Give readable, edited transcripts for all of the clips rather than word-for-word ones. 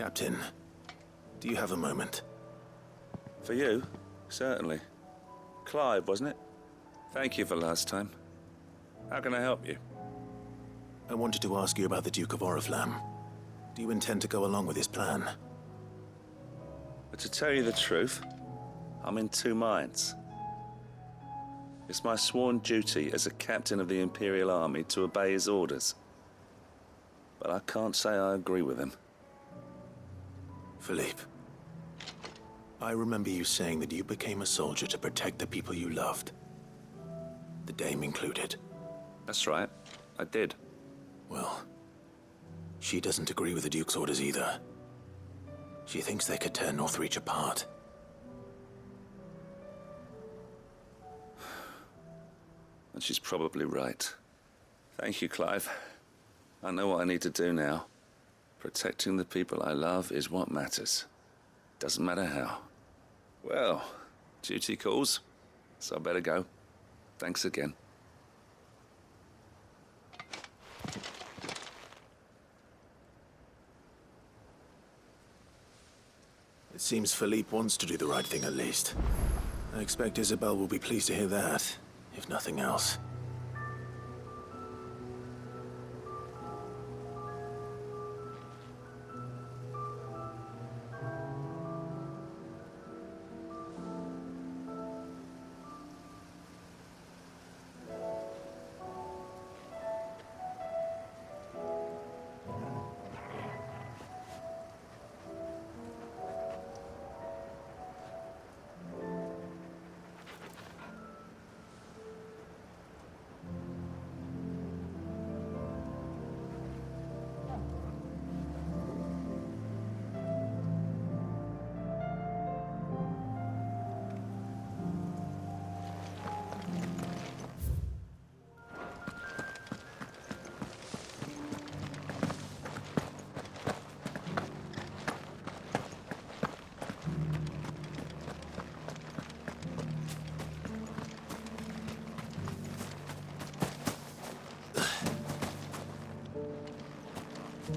Captain, do you have a moment? For you? Certainly. Clive, wasn't it? Thank you for last time. How can I help you? I wanted to ask you about the Duke of Oriflamme. Do you intend to go along with his plan? But to tell you the truth, I'm in two minds. It's my sworn duty as a captain of the Imperial Army to obey his orders. But I can't say I agree with him. Philippe, I remember you saying that you became a soldier to protect the people you loved. The Dame included. That's right, I did. Well, she doesn't agree with the Duke's orders either. She thinks they could tear Northreach apart. And she's probably right. Thank you, Clive. I know what I need to do now. Protecting the people I love is what matters. Doesn't matter how. Well, duty calls, so I better go. Thanks again. It seems Philippe wants to do the right thing at least. I expect Isabel will be pleased to hear that, if nothing else.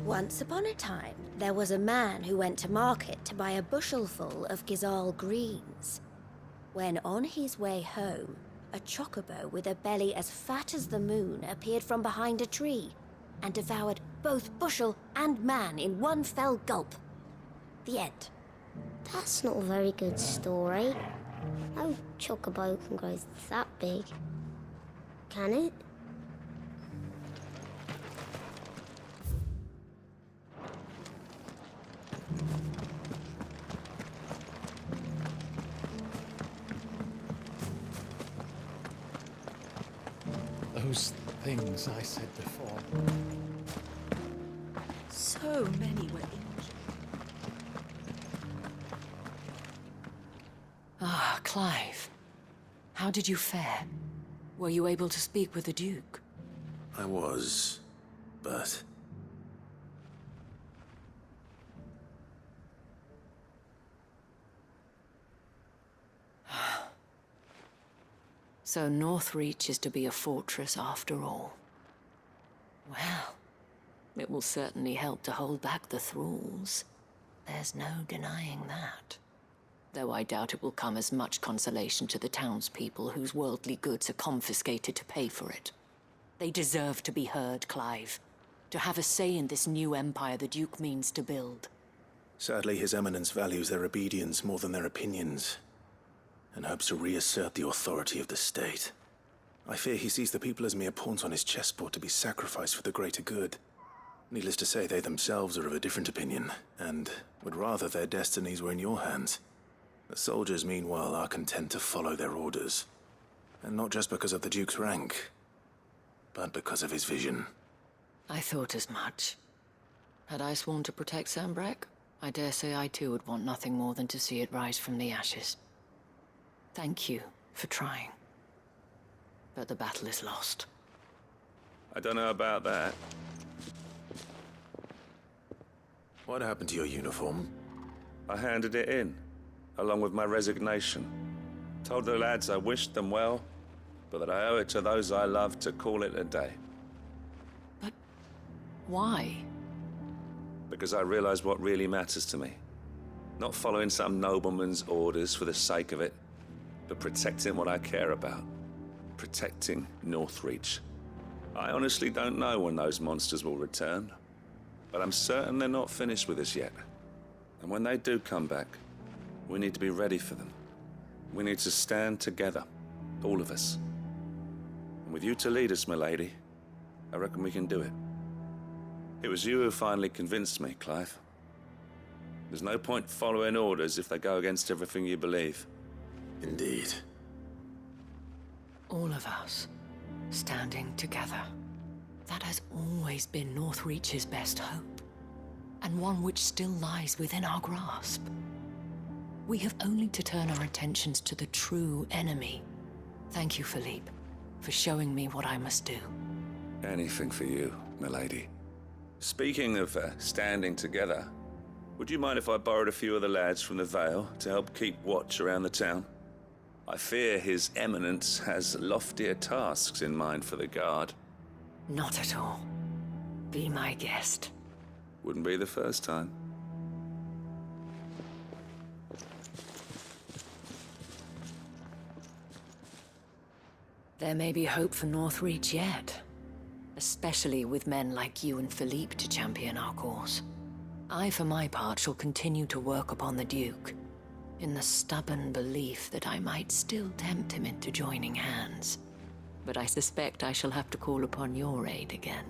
Once upon a time, there was a man who went to market to buy a bushelful of Gizal greens. When on his way home, a chocobo with a belly as fat as the moon appeared from behind a tree and devoured both bushel and man in one fell gulp. The end. That's not a very good story. No chocobo can grow that big. Can it? Those things I said before. So many were injured. Ah, Clive. How did you fare? Were you able to speak with the Duke? I was, but... So Northreach is to be a fortress after all. Well, it will certainly help to hold back the thralls. There's no denying that. Though I doubt it will come as much consolation to the townspeople whose worldly goods are confiscated to pay for it. They deserve to be heard, Clive. To have a say in this new empire the Duke means to build. Sadly, His Eminence values their obedience more than their opinions, and hopes to reassert the authority of the state. I fear he sees the people as mere pawns on his chessboard to be sacrificed for the greater good. Needless to say, they themselves are of a different opinion, and would rather their destinies were in your hands. The soldiers, meanwhile, are content to follow their orders. And not just because of the Duke's rank, but because of his vision. I thought as much. Had I sworn to protect Sanbreque, I dare say I too would want nothing more than to see it rise from the ashes. Thank you for trying. But the battle is lost. I don't know about that. What happened to your uniform? I handed it in, along with my resignation. Told the lads I wished them well, but that I owe it to those I love to call it a day. But why? Because I realize what really matters to me. Not following some nobleman's orders for the sake of it, but protecting what I care about. Protecting Northreach. I honestly don't know when those monsters will return, but I'm certain they're not finished with us yet. And when they do come back, we need to be ready for them. We need to stand together, all of us. And with you to lead us, milady, I reckon we can do it. It was you who finally convinced me, Clive. There's no point following orders if they go against everything you believe. Indeed. All of us, standing together. That has always been Northreach's best hope, and one which still lies within our grasp. We have only to turn our attentions to the true enemy. Thank you, Philippe, for showing me what I must do. Anything for you, milady. Speaking of standing together, would you mind if I borrowed a few of the lads from the Vale to help keep watch around the town? I fear His Eminence has loftier tasks in mind for the guard. Not at all. Be my guest. Wouldn't be the first time. There may be hope for Northreach yet. Especially with men like you and Philippe to champion our cause. I, for my part, shall continue to work upon the Duke, in the stubborn belief that I might still tempt him into joining hands. But I suspect I shall have to call upon your aid again.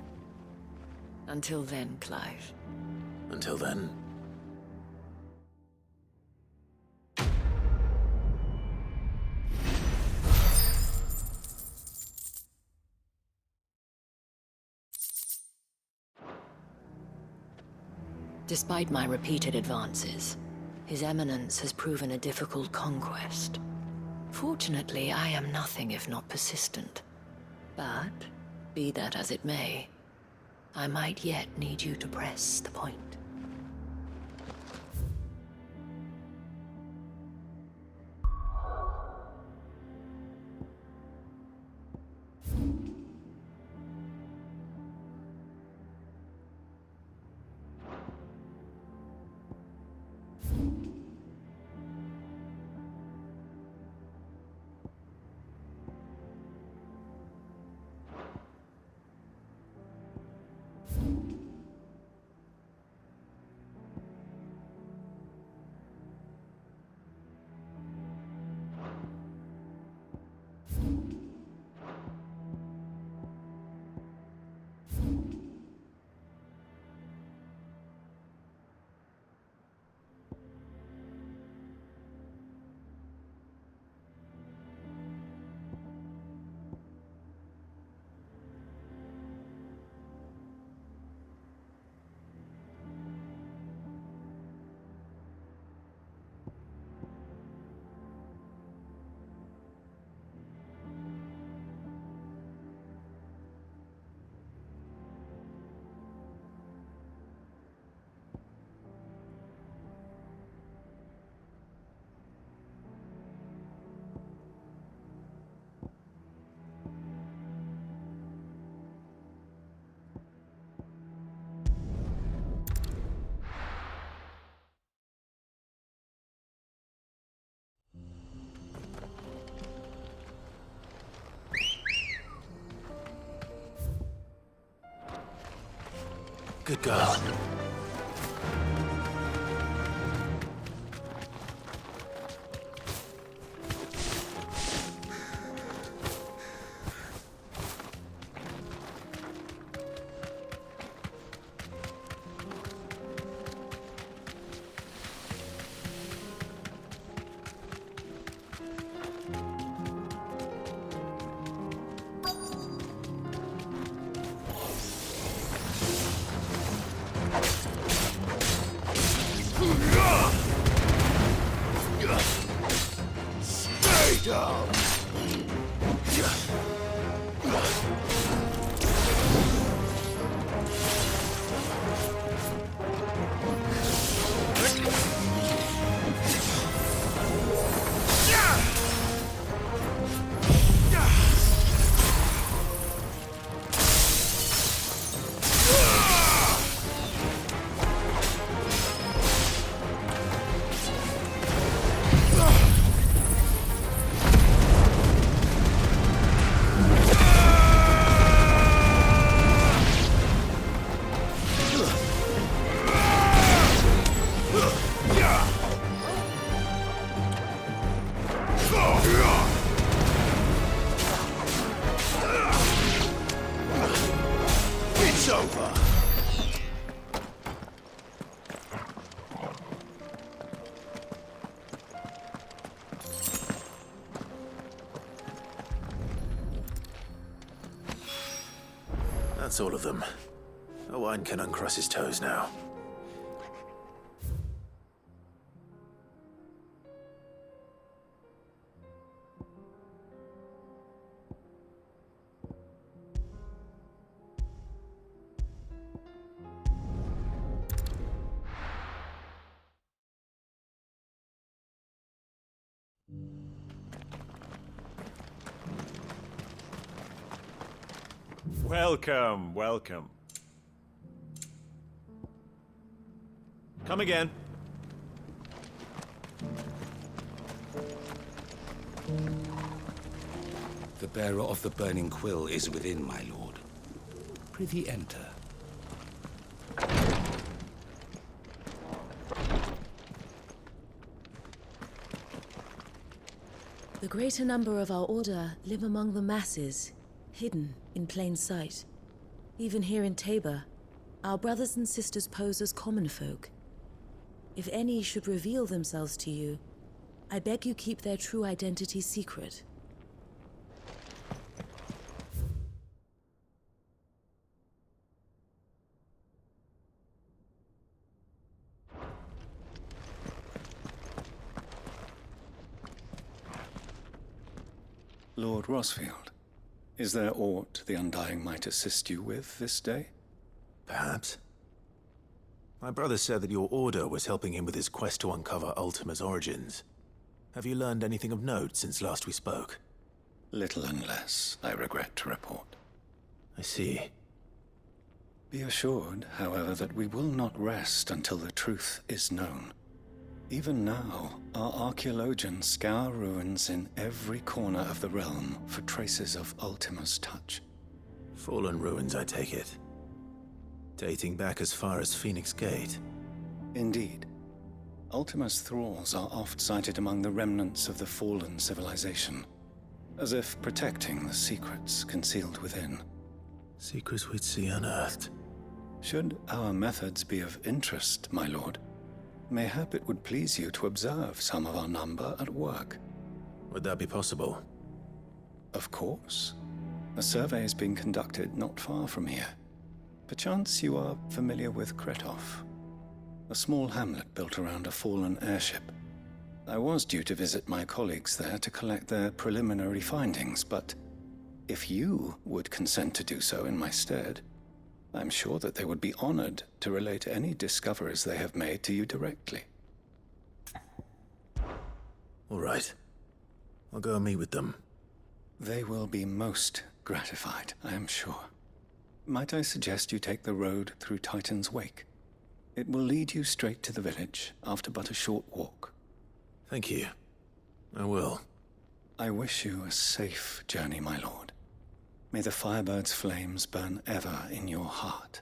Until then, Clive. Until then. Despite my repeated advances, His Eminence has proven a difficult conquest. Fortunately, I am nothing if not persistent. But, be that as it may, I might yet need you to press the point. Good girl. That's all of them. Owain can uncross his toes now. Welcome, welcome. Come again. The bearer of the burning quill is within, my lord. Prithee enter. The greater number of our order live among the masses, hidden in plain sight. Even here in Tabor, our brothers and sisters pose as common folk. If any should reveal themselves to you, I beg you keep their true identity secret. Lord Rosfield, is there aught the Undying might assist you with this day? Perhaps. My brother said that your order was helping him with his quest to uncover Ultima's origins. Have you learned anything of note since last we spoke? Little unless, I regret to report. I see. Be assured, however, that we will not rest until the truth is known. Even now, our archaeologians scour ruins in every corner of the realm for traces of Ultima's touch. Fallen ruins, I take it. Dating back as far as Phoenix Gate. Indeed. Ultima's thralls are oft sighted among the remnants of the fallen civilization, as if protecting the secrets concealed within. Secrets we'd see unearthed. Should our methods be of interest, my lord, mayhap it would please you to observe some of our number at work. Would that be possible? Of course. A survey is being conducted not far from here. Perchance you are familiar with Kretov, a small hamlet built around a fallen airship. I was due to visit my colleagues there to collect their preliminary findings, but if you would consent to do so in my stead, I'm sure that they would be honored to relate any discoveries they have made to you directly. All right. I'll go and meet with them. They will be most gratified, I am sure. Might I suggest you take the road through Titan's Wake? It will lead you straight to the village after but a short walk. Thank you. I will. I wish you a safe journey, my lord. May the Firebird's flames burn ever in your heart.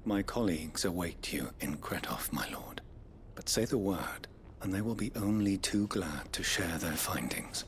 My colleagues await you in Kretov, my lord. But say the word, and they will be only too glad to share their findings.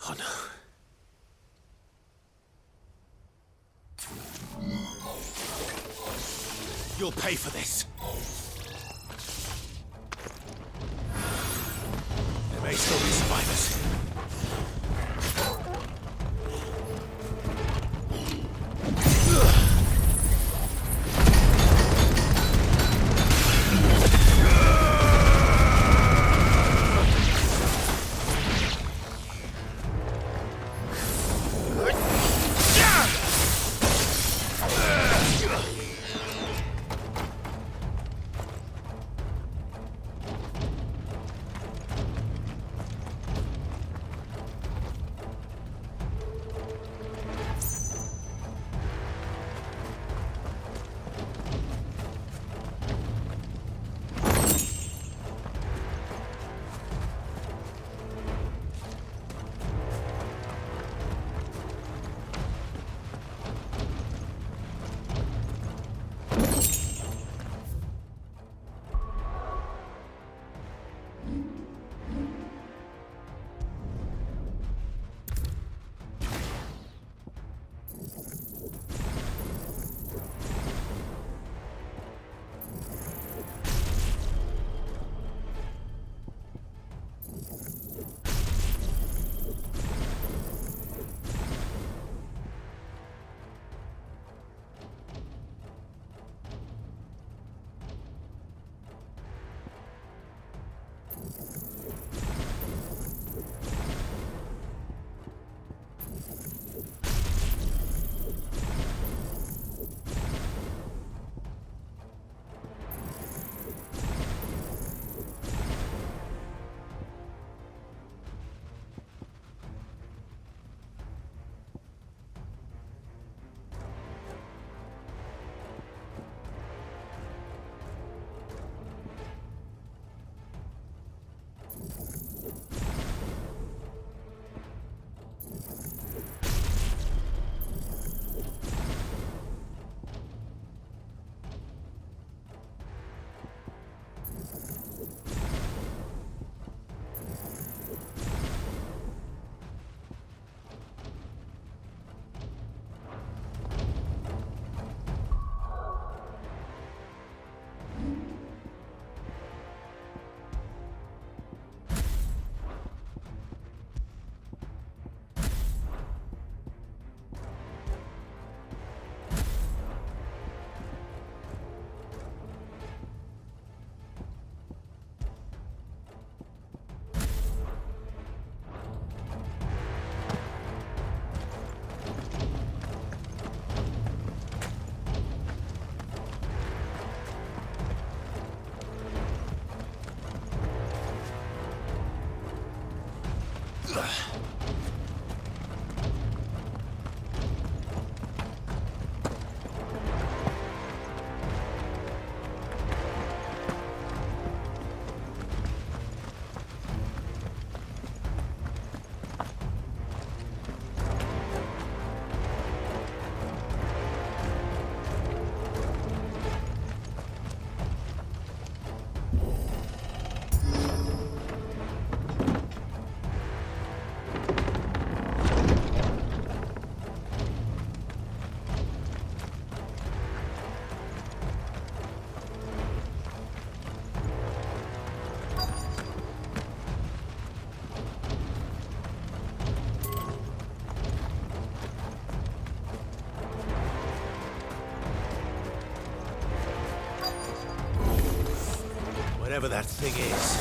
Oh no. You'll pay for this. There may still be survivors. Whatever that thing is,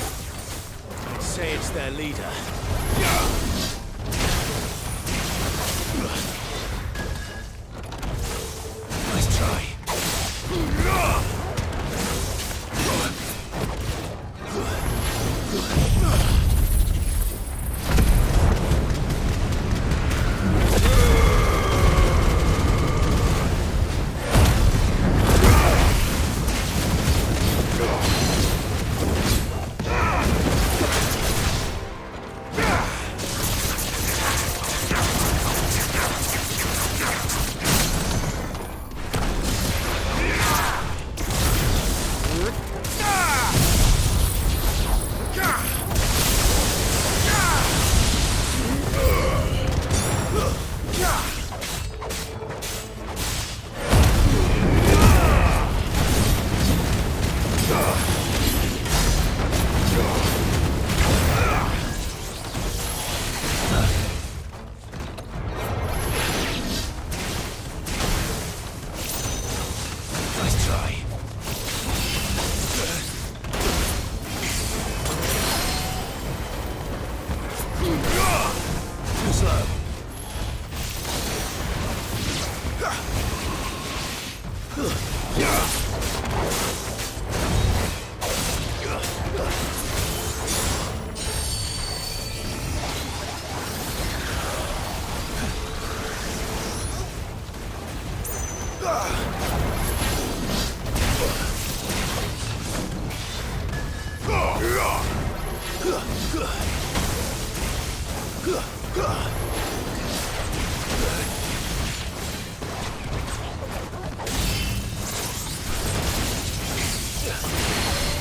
I'd say it's their leader. Nice try.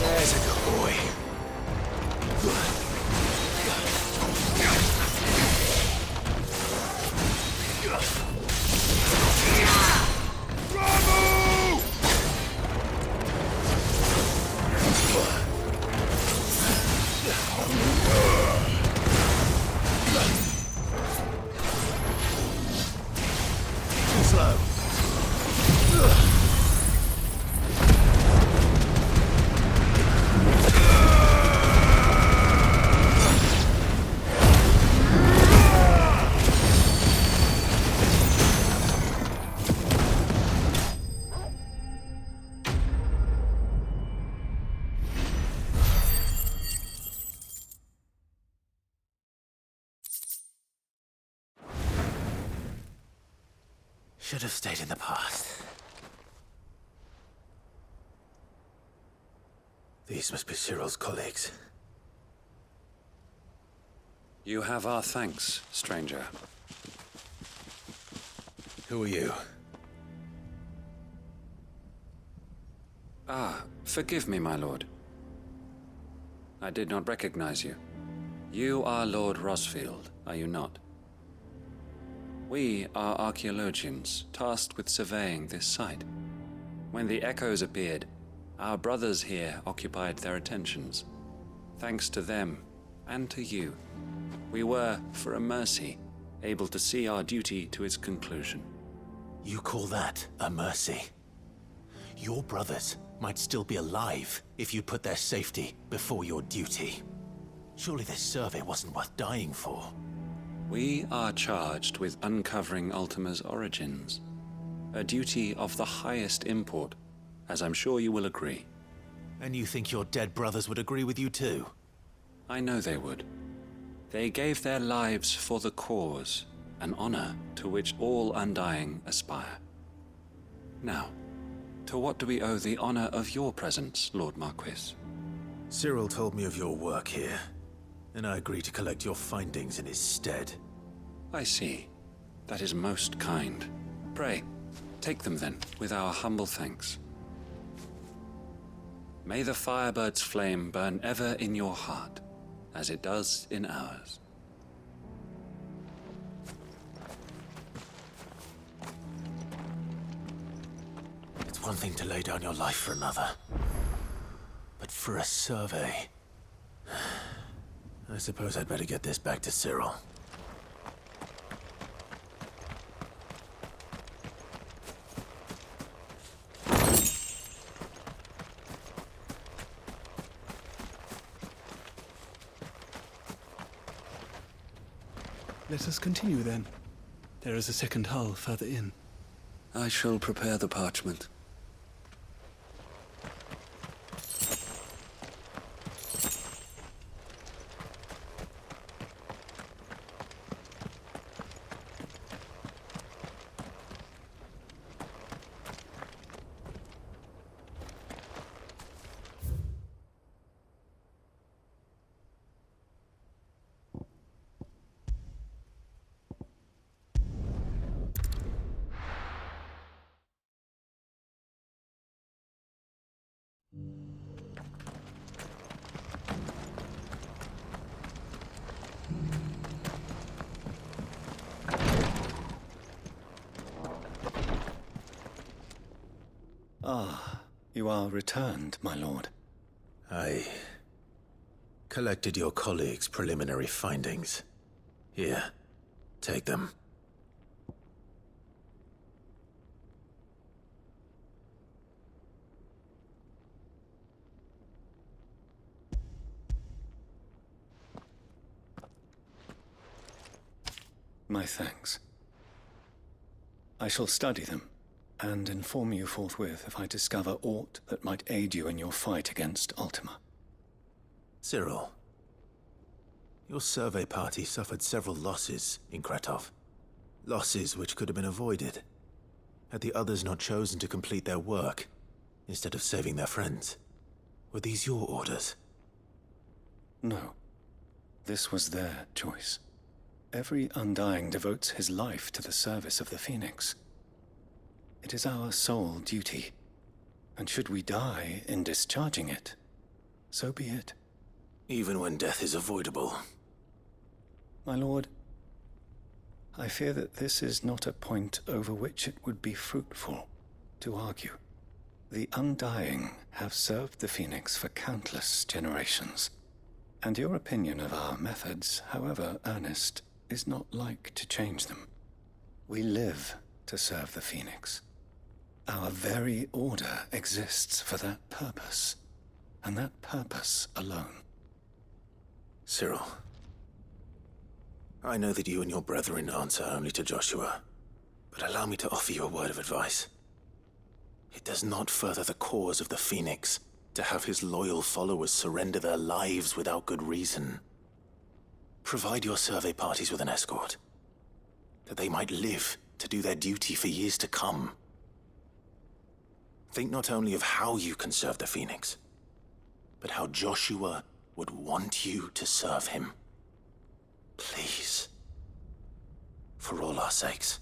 There's a good boy. Slow. Should have stayed in the past. These must be Cyril's colleagues. You have our thanks, stranger. Who are you? Forgive me, my lord. I did not recognize you. You are Lord Rosfield, are you not? We are archaeologians, tasked with surveying this site. When the echoes appeared, our brothers here occupied their attentions. Thanks to them, and to you, we were, for a mercy, able to see our duty to its conclusion. You call that a mercy? Your brothers might still be alive if you put their safety before your duty. Surely this survey wasn't worth dying for. We are charged with uncovering Ultima's origins. A duty of the highest import, as I'm sure you will agree. And you think your dead brothers would agree with you too? I know they would. They gave their lives for the cause, an honor to which all Undying aspire. Now, to what do we owe the honor of your presence, Lord Marquis? Cyril told me of your work here, and I agreed to collect your findings in his stead. I see. That is most kind. Pray, take them then, with our humble thanks. May the Firebird's flame burn ever in your heart, as it does in ours. It's one thing to lay down your life for another, but for a survey... I suppose I'd better get this back to Cyril. Let us continue then. There is a second hull further in. I shall prepare the parchment. Ah, you are returned, my lord. I collected your colleagues' preliminary findings. Here, take them. My thanks. I shall study them, and inform you forthwith if I discover aught that might aid you in your fight against Ultima. Cyril, your survey party suffered several losses in Kretov. Losses which could have been avoided, had the others not chosen to complete their work, instead of saving their friends. Were these your orders? No. This was their choice. Every Undying devotes his life to the service of the Phoenix. It is our sole duty, and should we die in discharging it, so be it. Even when death is avoidable. My lord, I fear that this is not a point over which it would be fruitful to argue. The Undying have served the Phoenix for countless generations, and your opinion of our methods, however earnest, is not like to change them. We live to serve the Phoenix. Our very order exists for that purpose, and that purpose alone. Cyril, I know that you and your brethren answer only to Joshua, but allow me to offer you a word of advice. It does not further the cause of the Phoenix to have his loyal followers surrender their lives without good reason. Provide your survey parties with an escort, that they might live to do their duty for years to come. Think not only of how you can serve the Phoenix, but how Joshua would want you to serve him. Please. For all our sakes.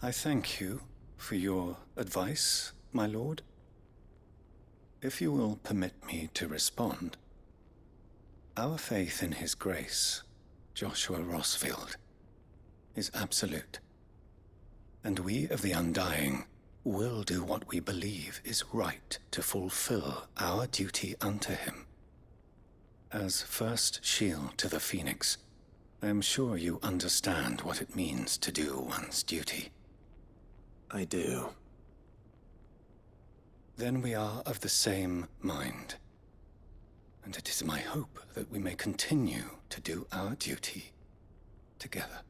I thank you for your advice, my lord. If you will permit me to respond, our faith in his grace, Joshua Rossfield, is absolute. And we of the Undying will do what we believe is right to fulfill our duty unto him. As first shield to the Phoenix, I am sure you understand what it means to do one's duty. I do. Then we are of the same mind. And it is my hope that we may continue to do our duty together.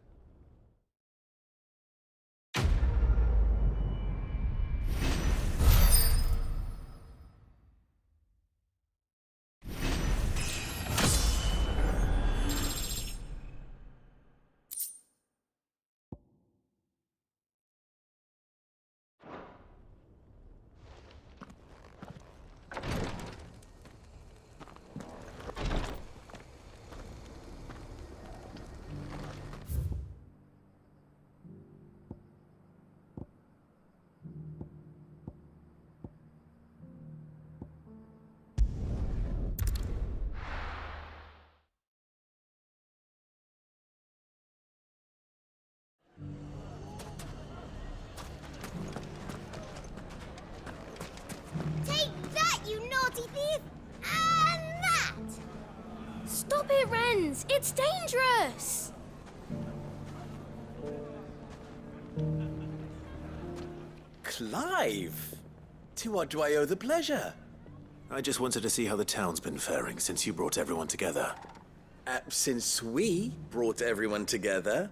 Take that, you naughty thief! And that! Stop it, Renz! It's dangerous! Clive! To what do I owe the pleasure? I just wanted to see how the town's been faring since you brought everyone together. Since we brought everyone together,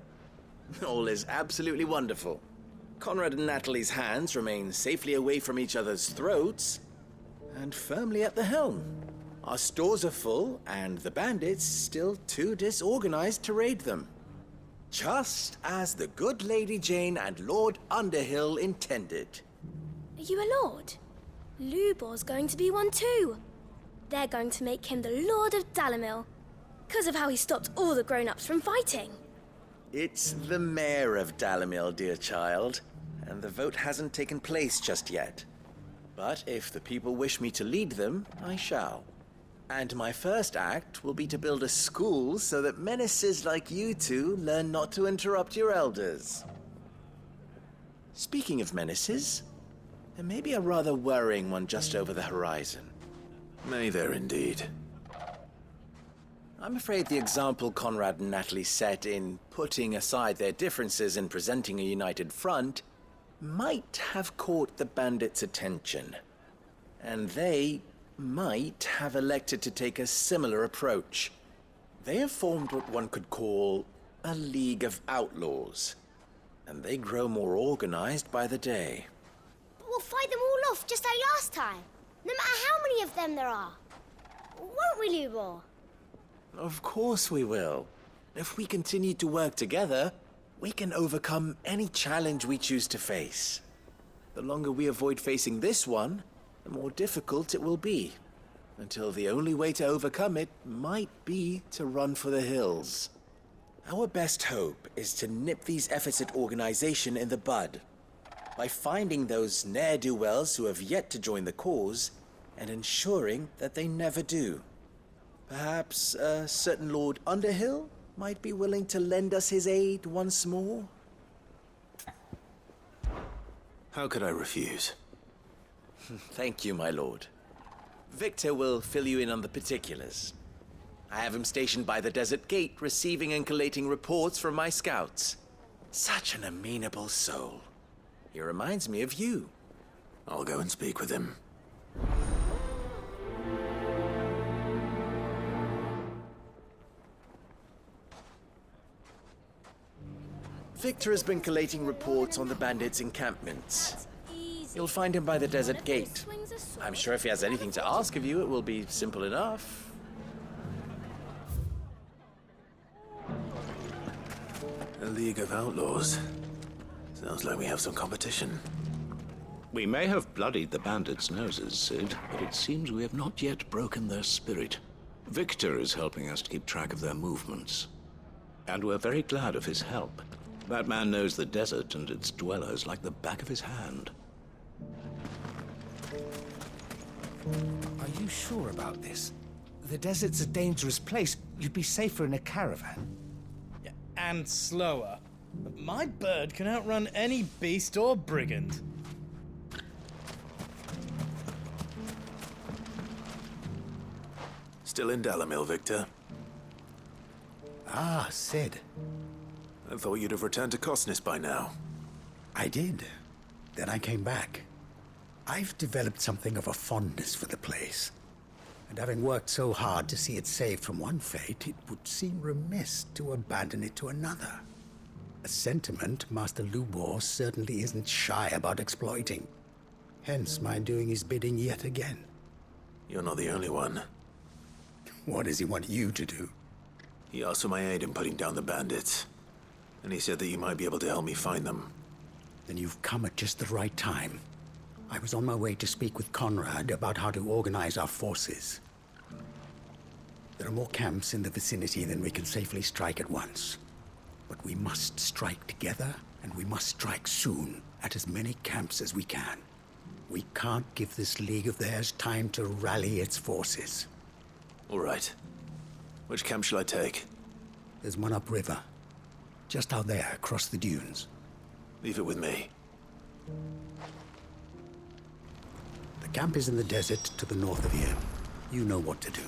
all is absolutely wonderful. Conrad and Natalie's hands remain safely away from each other's throats and firmly at the helm. Our stores are full, and the bandits still too disorganized to raid them. Just as the good Lady Jane and Lord Underhill intended. Are you a lord? Lubor's going to be one too. They're going to make him the Lord of Dalamil, because of how he stopped all the grown-ups from fighting. It's the mayor of Dalamil, dear child, and the vote hasn't taken place just yet. But if the people wish me to lead them, I shall. And my first act will be to build a school so that menaces like you two learn not to interrupt your elders. Speaking of menaces, there may be a rather worrying one just over the horizon. May there indeed. I'm afraid the example Conrad and Natalie set in putting aside their differences and presenting a united front might have caught the bandits' attention. And they might have elected to take a similar approach. They have formed what one could call a League of Outlaws, and they grow more organized by the day. But we'll fight them all off just like last time, no matter how many of them there are. Won't we, Lubor? Of course we will. If we continue to work together, we can overcome any challenge we choose to face. The longer we avoid facing this one, the more difficult it will be, until the only way to overcome it might be to run for the hills. Our best hope is to nip these efforts at organization in the bud, by finding those ne'er-do-wells who have yet to join the cause, and ensuring that they never do. Perhaps a certain Lord Underhill might be willing to lend us his aid once more? How could I refuse? Thank you, my lord. Victor will fill you in on the particulars. I have him stationed by the Desert Gate, receiving and collating reports from my scouts. Such an amenable soul. He reminds me of you. I'll go and speak with him. Victor has been collating reports on the bandits' encampments. You'll find him by the Desert Gate. I'm sure if he has anything to ask of you, it will be simple enough. A League of Outlaws. Sounds like we have some competition. We may have bloodied the bandits' noses, Sid, but it seems we have not yet broken their spirit. Victor is helping us to keep track of their movements. And we're very glad of his help. That man knows the desert and its dwellers like the back of his hand. Are you sure about this? The desert's a dangerous place. You'd be safer in a caravan. Yeah, and slower. But my bird can outrun any beast or brigand. Still in Dalamil, Victor? Ah, Sid. I thought you'd have returned to Cosnis by now. I did. Then I came back. I've developed something of a fondness for the place. And having worked so hard to see it saved from one fate, it would seem remiss to abandon it to another. A sentiment Master Lubor certainly isn't shy about exploiting. Hence my doing his bidding yet again. You're not the only one. What does he want you to do? He asked for my aid in putting down the bandits. And he said that you might be able to help me find them. Then you've come at just the right time. I was on my way to speak with Conrad about how to organize our forces. There are more camps in the vicinity than we can safely strike at once. But we must strike together, and we must strike soon at as many camps as we can. We can't give this league of theirs time to rally its forces. All right. Which camp shall I take? There's one upriver. Just out there, across the dunes. Leave it with me. The camp is in the desert to the north of here. You know what to do.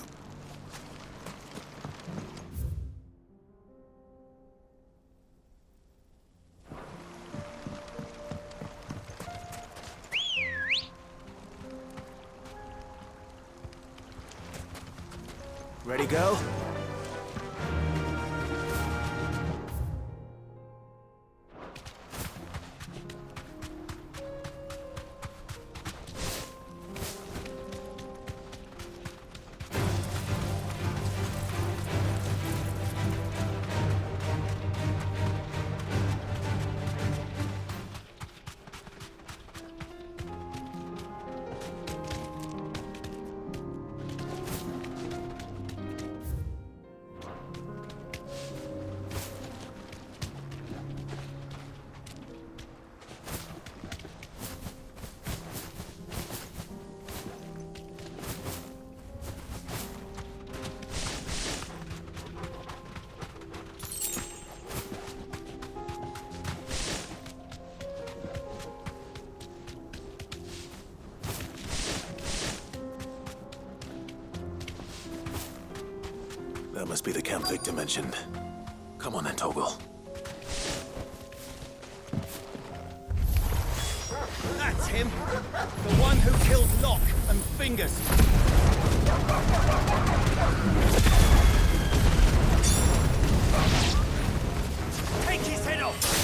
Ready, go? That must be the camp Victor mentioned. Come on then, Toggle. That's him! The one who killed Locke and Fingers! Take his head off!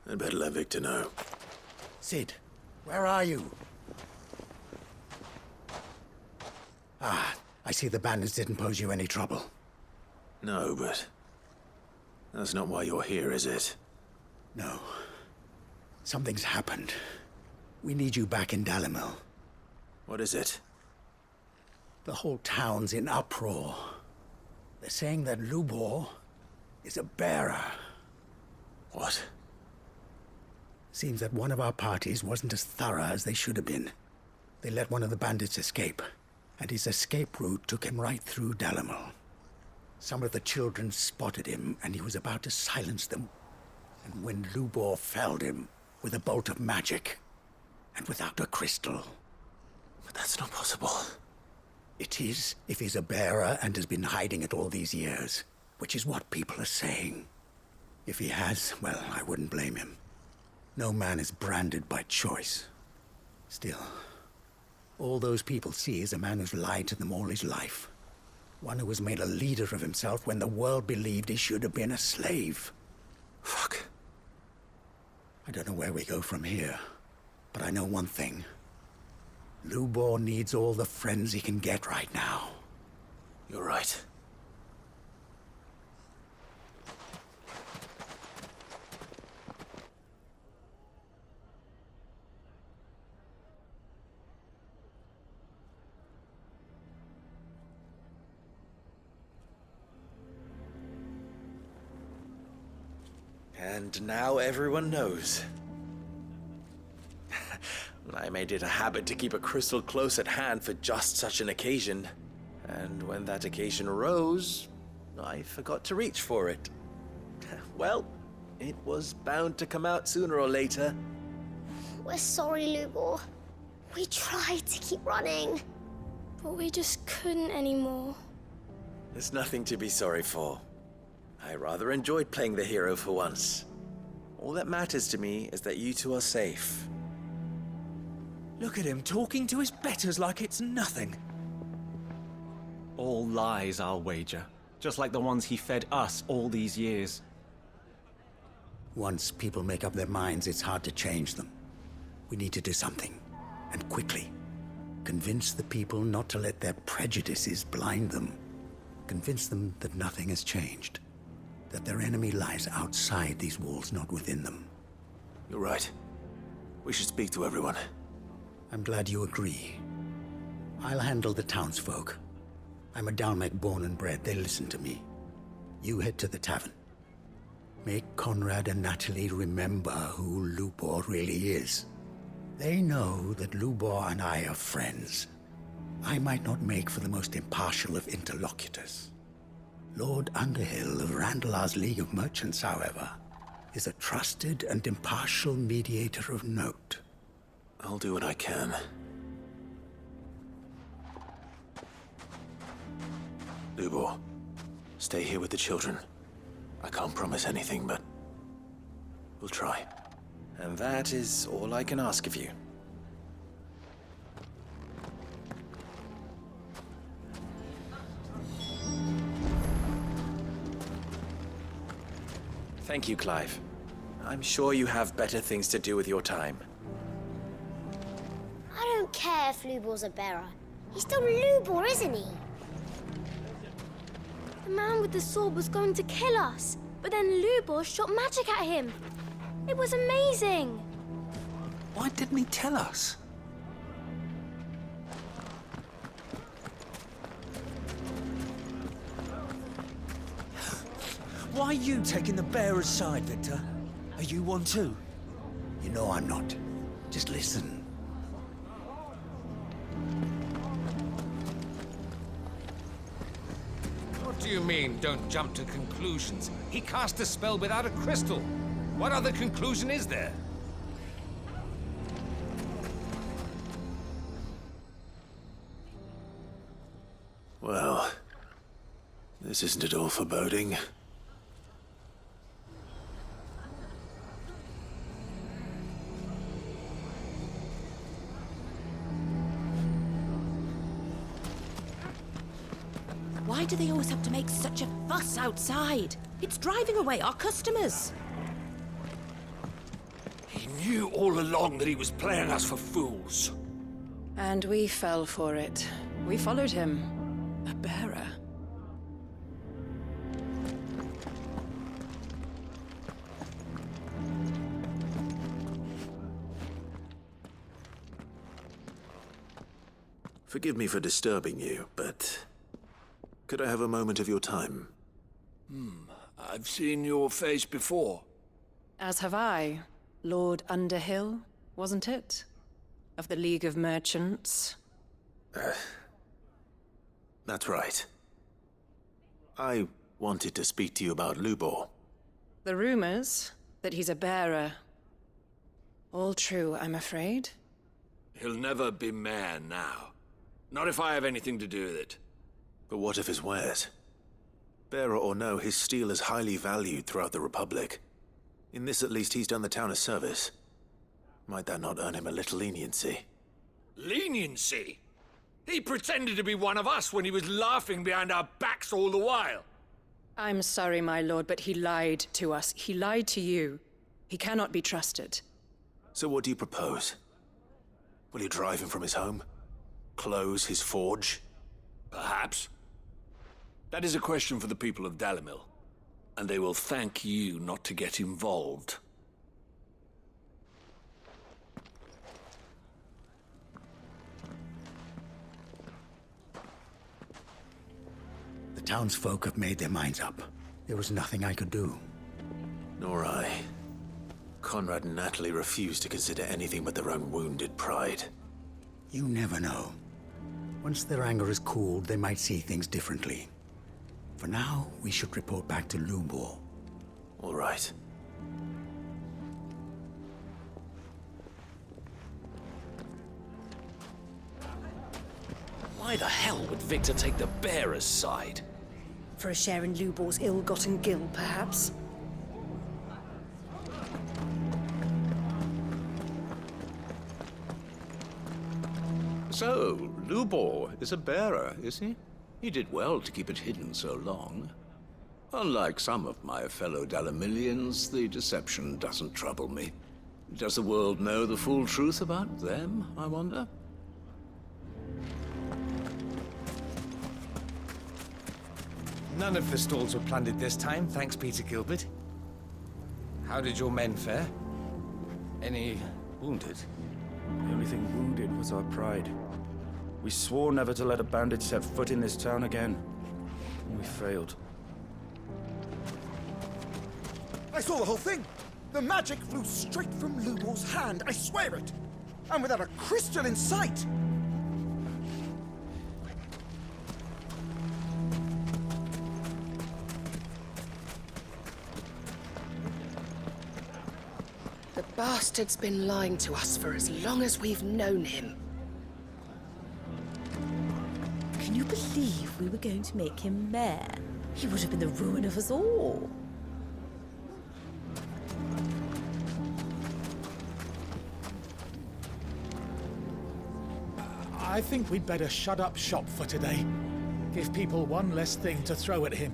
I'd better let Victor know. Sid, where are you? Ah, I see the bandits didn't pose you any trouble. No, but that's not why you're here, is it? No. Something's happened. We need you back in Dalimil. What is it? The whole town's in uproar. They're saying that Lubor is a bearer. What? Seems that one of our parties wasn't as thorough as they should have been. They let one of the bandits escape, and his escape route took him right through Dalimil. Some of the children spotted him, and he was about to silence them. And when Lubor felled him with a bolt of magic, and without a crystal. But that's not possible. It is, if he's a bearer and has been hiding it all these years, which is what people are saying. If he has, well, I wouldn't blame him. No man is branded by choice. Still, all those people see is a man who's lied to them all his life. One who was made a leader of himself when the world believed he should have been a slave. Fuck. I don't know where we go from here, but I know one thing. Lubor needs all the friends he can get right now. You're right. And now everyone knows. I made it a habit to keep a crystal close at hand for just such an occasion. And when that occasion arose, I forgot to reach for it. Well, it was bound to come out sooner or later. We're sorry, Lubor. We tried to keep running. But we just couldn't anymore. There's nothing to be sorry for. I rather enjoyed playing the hero for once. All that matters to me is that you two are safe. Look at him talking to his betters like it's nothing. All lies, I'll wager. Just like the ones he fed us all these years. Once people make up their minds, it's hard to change them. We need to do something, and quickly. Convince the people not to let their prejudices blind them. Convince them that nothing has changed. That their enemy lies outside these walls, not within them. You're right. We should speak to everyone. I'm glad you agree. I'll handle the townsfolk. I'm a Dalmek born and bred. They listen to me. You head to the tavern. Make Conrad and Natalie remember who Lubor really is. They know that Lubor and I are friends. I might not make for the most impartial of interlocutors. Lord Underhill of Randalar's League of Merchants, however, is a trusted and impartial mediator of note. I'll do what I can. Lubor, stay here with the children. I can't promise anything, but we'll try. And that is all I can ask of you. Thank you, Clive. I'm sure you have better things to do with your time. I don't care if Lubor's a bearer. He's still Lubor, isn't he? The man with the sword was going to kill us, but then Lubor shot magic at him. It was amazing. Why didn't he tell us? Why are you taking the bearer's side, Victor? Are you one too? You know I'm not. Just listen. What do you mean, don't jump to conclusions? He cast a spell without a crystal. What other conclusion is there? Well, this isn't at all foreboding. Why do they always have to make such a fuss outside? It's driving away our customers. He knew all along that he was playing us for fools. And we fell for it. We followed him. A bearer. Forgive me for disturbing you, but could I have a moment of your time? I've seen your face before. As have I. Lord Underhill, wasn't it? Of the League of Merchants. That's right. I wanted to speak to you about Lubor. The rumors that he's a bearer. All true, I'm afraid. He'll never be mayor now. Not if I have anything to do with it. But what of his wares? Bearer or no, his steel is highly valued throughout the Republic. In this, at least, he's done the town a service. Might that not earn him a little leniency? Leniency? He pretended to be one of us when he was laughing behind our backs all the while. I'm sorry, my lord, but he lied to us. He lied to you. He cannot be trusted. So what do you propose? Will you drive him from his home? Close his forge? Perhaps. That is a question for the people of Dalimil. And they will thank you not to get involved. The townsfolk have made their minds up. There was nothing I could do. Nor I. Conrad and Natalie refused to consider anything but their own wounded pride. You never know. Once their anger is cooled, they might see things differently. For now, we should report back to Lubor. All right. Why the hell would Victor take the bearer's side? For a share in Lubor's ill-gotten gil, perhaps? So, Lubor is a bearer, is he? He did well to keep it hidden so long. Unlike some of my fellow Dalimilians, the deception doesn't trouble me. Does the world know the full truth about them, I wonder? None of the stalls were plundered this time, thanks Peter Gilbert. How did your men fare? Any wounded? The only thing wounded was our pride. We swore never to let a bandit set foot in this town again. And we failed. I saw the whole thing. The magic flew straight from Lubor's hand, I swear it. And without a crystal in sight. The bastard's been lying to us for as long as we've known him. Can you believe we were going to make him mayor? He would have been the ruin of us all. I think we'd better shut up shop for today. Give people one less thing to throw at him.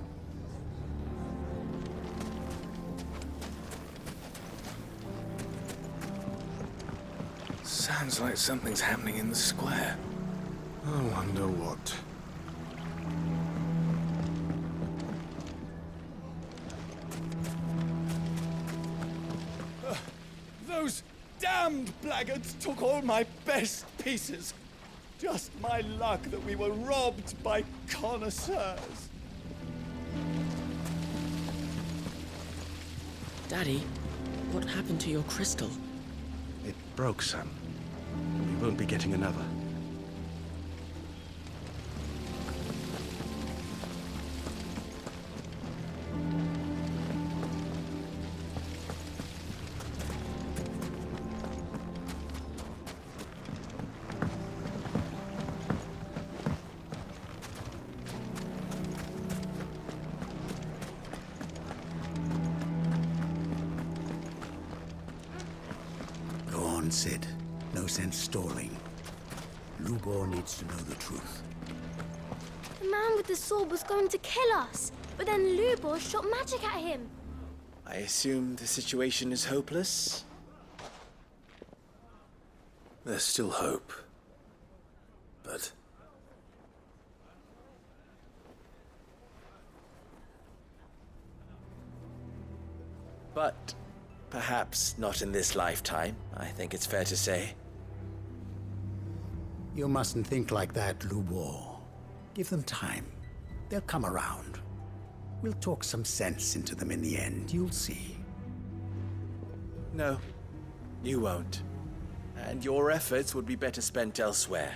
Sounds like something's happening in the square. I wonder what. Those damned blackguards took all my best pieces. Just my luck that we were robbed by connoisseurs. Daddy, what happened to your crystal? It broke, son. We won't be getting another. Go on, Sid. No sense stalling. Lubor needs to know the truth. The man with the sword was going to kill us, but then Lubor shot magic at him. I assume the situation is hopeless? There's still hope. But But perhaps not in this lifetime, I think it's fair to say. You mustn't think like that, Lubor. Give them time. They'll come around. We'll talk some sense into them in the end, you'll see. No, you won't. And your efforts would be better spent elsewhere.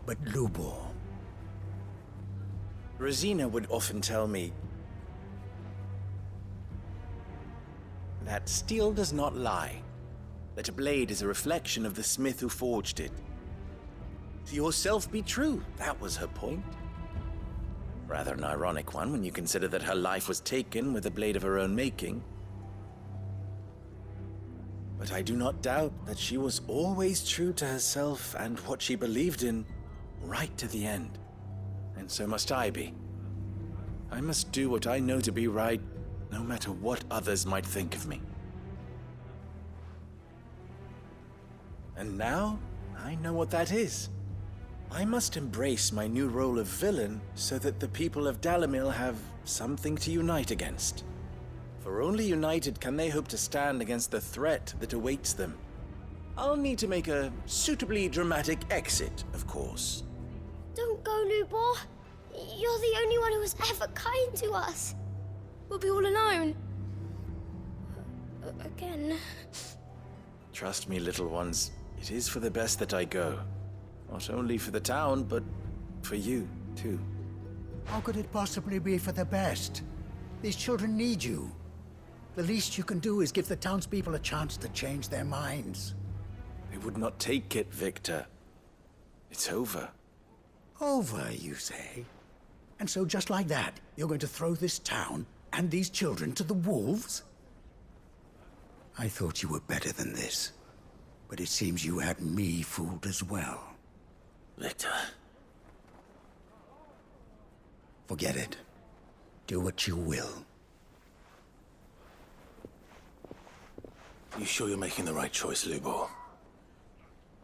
But Lubor... Rosina would often tell me that steel does not lie, that a blade is a reflection of the smith who forged it. To yourself be true, that was her point. Rather an ironic one when you consider that her life was taken with a blade of her own making. But I do not doubt that she was always true to herself and what she believed in, right to the end. And so must I be. I must do what I know to be right, no matter what others might think of me. And now, I know what that is. I must embrace my new role of villain so that the people of Dalimil have something to unite against. For only united can they hope to stand against the threat that awaits them. I'll need to make a suitably dramatic exit, of course. Don't go, Lubor. You're the only one who was ever kind to us. We'll be all alone. Again. Trust me, little ones. It is for the best that I go. Not only for the town, but for you, too. How could it possibly be for the best? These children need you. The least you can do is give the townspeople a chance to change their minds. They would not take it, Victor. It's over. Over, you say? And so just like that, you're going to throw this town and these children to the wolves? I thought you were better than this. But it seems you had me fooled as well. Victor. Forget it. Do what you will. You sure you're making the right choice, Lubor?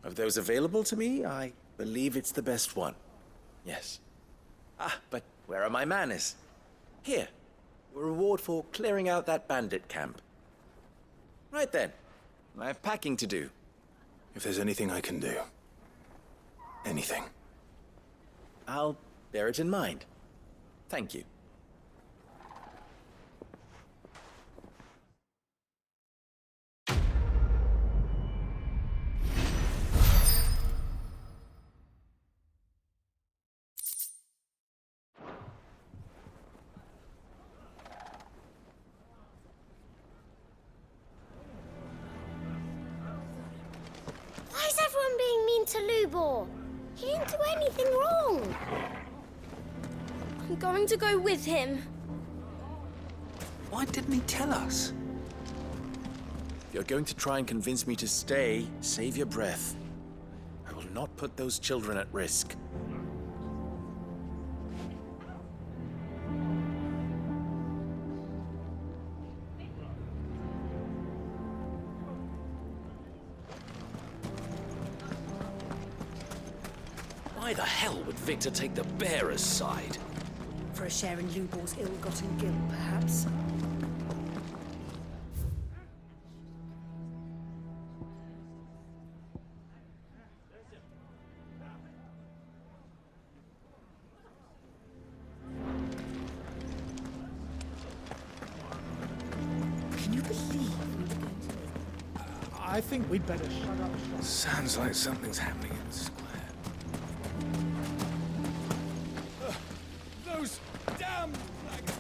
Of those available to me, I believe it's the best one. Yes. Ah, but where are my manners? Here. Your reward for clearing out that bandit camp. Right then. I have packing to do. If there's anything I can do. Anything. I'll bear it in mind. Thank you. to Lubor? He didn't do anything wrong. I'm going to go with him. Why didn't he tell us? If you're going to try and convince me to stay, save your breath. I will not put those children at risk. Why the hell would Victor take the bearer's side? For a share in Lubor's ill-gotten guilt, perhaps. Can you believe we were going to... I think we'd better shut up shop. Sounds like something's happening in the square. Those damned blackguards!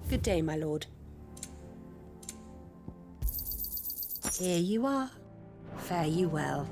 Good day, my lord. Here you are. Fare you well.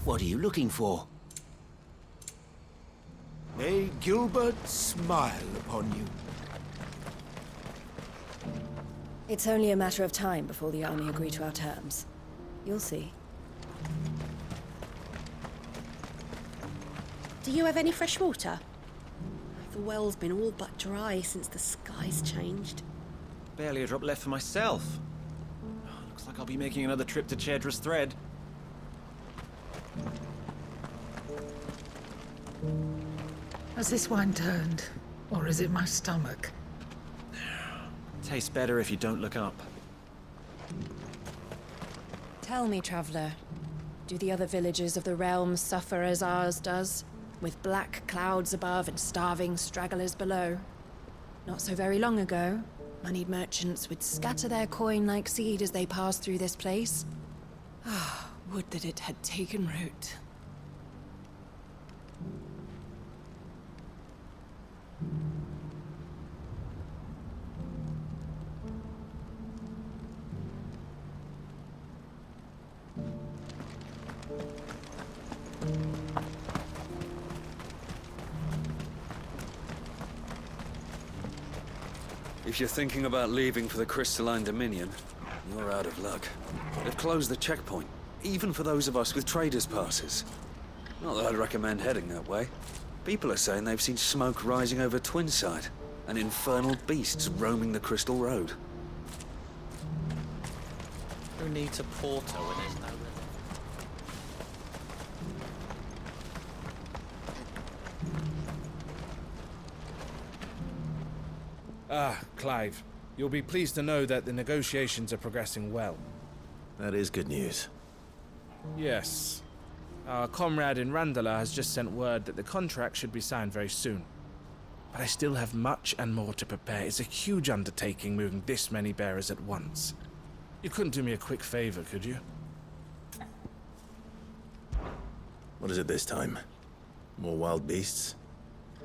What are you looking for? May Gilbert smile upon you. It's only a matter of time before the army agree to our terms. You'll see. Do you have any fresh water? The well's been all but dry since the skies changed. Barely a drop left for myself. Looks like I'll be making another trip to Chedra's Thread. Has this wine turned? Or is it my stomach? Tastes better if you don't look up. Tell me, traveler, do the other villages of the realm suffer as ours does? With black clouds above and starving stragglers below? Not so very long ago, moneyed merchants would scatter their coin like seed as they passed through this place. Ah, would that it had taken root. If you're thinking about leaving for the Crystalline Dominion, you're out of luck. They've closed the checkpoint, even for those of us with traders' passes. Not that I'd recommend heading that way. People are saying they've seen smoke rising over Twinside, and infernal beasts roaming the Crystal Road. Who needs a porter when there's no river? Ah, Clive. You'll be pleased to know that the negotiations are progressing well. That is good news. Yes. Our comrade in Randala has just sent word that the contract should be signed very soon. But I still have much and more to prepare. It's a huge undertaking moving this many bearers at once. You couldn't do me a quick favor, could you? What is it this time? More wild beasts?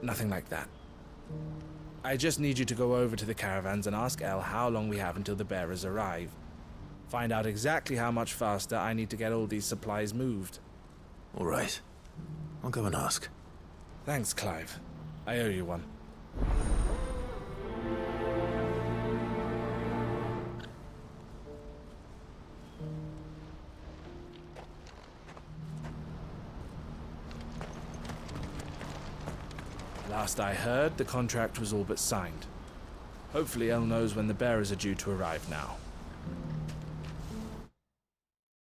Nothing like that. I just need you to go over to the caravans and ask El how long we have until the bearers arrive. Find out exactly how much faster I need to get all these supplies moved. All right. I'll go and ask. Thanks, Clive. I owe you one. Last I heard, the contract was all but signed. Hopefully El knows when the bearers are due to arrive now.